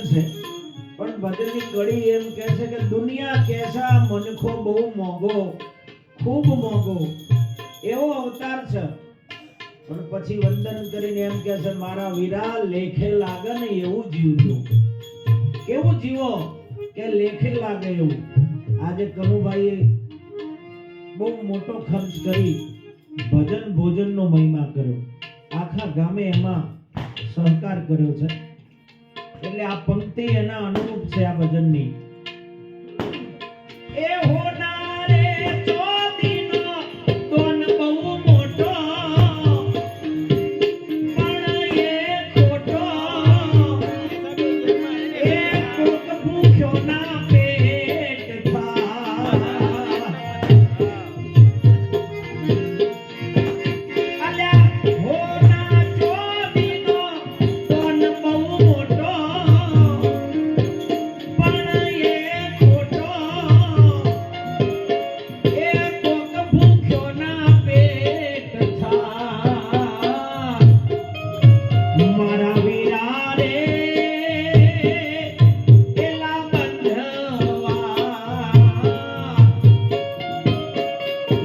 છે પણ ભજનની કડી એમ કહે છે કે દુનિયા કેસા મનખો બહુ મોંઘો ખૂબ મોંઘો એવો અવતાર છે પણ પછી વંદન કરીને એમ કહે છે મારા વીરા લેખે લાગે ને એવું જીવજો કેવું જીવો કે લેખે લાગે એવું આજે કનુભાઈએ બહુ મોટો ખર્ચ કરી ભજન ભોજનનો મહિમા કર્યો આખા ગામે એમાં સહકાર કર્યો છે એટલે આ પંક્તિ એના અનુરૂપ છે આ ભજનની એ હોનારે ચોદીનો તોન બહુ મોટો પણ એ ખોટો એ કોક ભૂખ્યો ના પેટ થા અલ્યા હોના ચોદીનો તોન બહુ મોટો પણ એ ખોટો એ કોક ભૂખ્યો ના પેટ થા મારા વીરા રે એલા બંધવા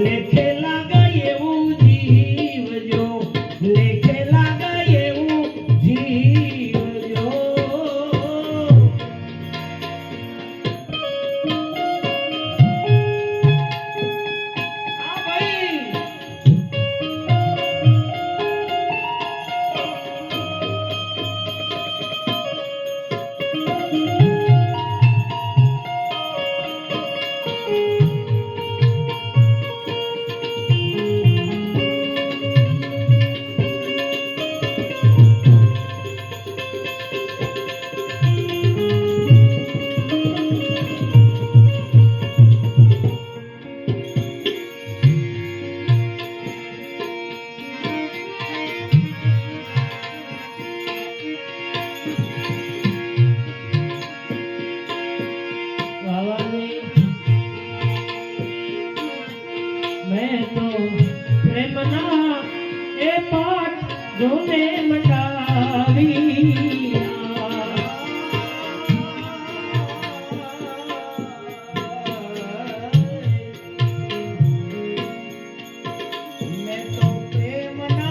લેખે લાગે એવું જીવજો લેખે લાગે એવું જીવજો આ ભાઈ मैं तो प्रेमना ए पाठ जोने मटावी मैं तो प्रेमना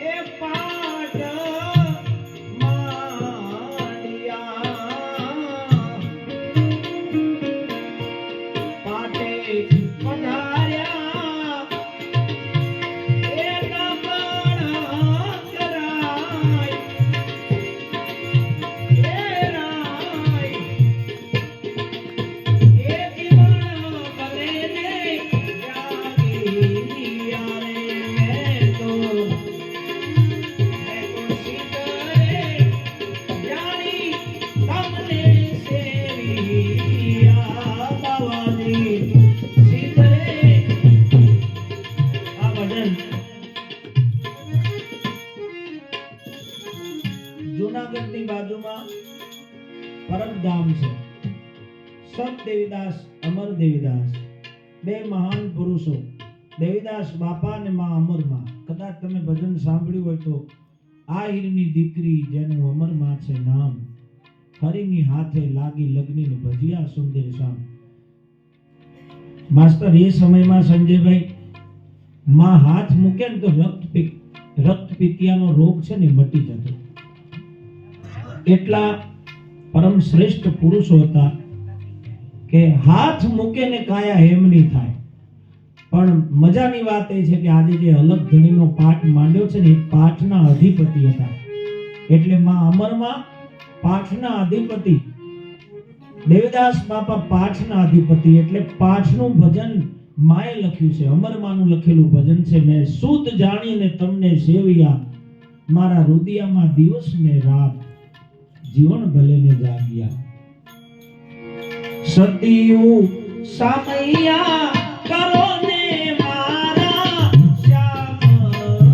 ए पाठ मानिया पाटे પધાર્યા એ નમણા કરાય એ રાય એ જીવન ભલે ને જાગી આરે મેં તો સીધરે જાણી તમને સેવી આ બાવાની જૂનાગઢની બાજુમાં પરબધામ છે સંત દેવીદાસ અમર દેવીદાસ બે મહાન પુરુષો દેવીદાસ બાપા અને માં અમરમાં કદાચ તમે ભજન સાંભળ્યું હોય તો આ હીરની દીકરી જેનું અમરમાં છે નામ હરિની હાથે લાગી લગ્નની ભજીયા સુંદર શામ માસ્ટર એ સમયમાં સંજયભાઈ માં હાથ મૂકે ને તો રક્ત પિત્યાનો રોગ છે ને મટી જતો એટલા પરમ શ્રેષ્ઠ પુરુષો હતા કે હાથ મૂકે ને કાયા હેમ નહીં થાય પણ મજાની વાત એ છે કે આજે જે અલગ ધણીનો પાઠ માંડ્યો છે ને એ પાઠના અધિપતિ હતા એટલે માં અમરમાં પાઠના અધિપતિ દેવદાસ બાપા પાઠના અધિપતિ એટલે પાઠનું ભજન માએ લખ્યું છે અમરમાનું લખેલું ભજન છે મેં સૂત જાણીને તમને સેવ્યા મારા રુદિયામાં દિવસ ને રાત જીવન ભલે ને જાગ્યા સતીયું સામૈયા કરો ને મારા શ્યામના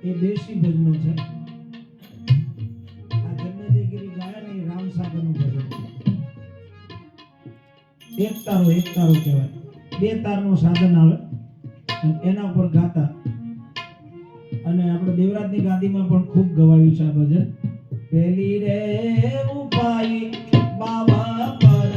એ દેશી ભજનો છે. આ જન્મેજયગીરી ગાયા ને એ રામ સાગરનું ભજન. એક તારો કહેવાય. બે તારનું સાધન આવે અને એના ઉપર ગાતા. અને આપણે દેવરાજની ગાદીમાં પણ ખૂબ ગવાયું છે આ ભજન. પેલી રે ઉપાઈ બાબા પર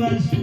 વસ્તુ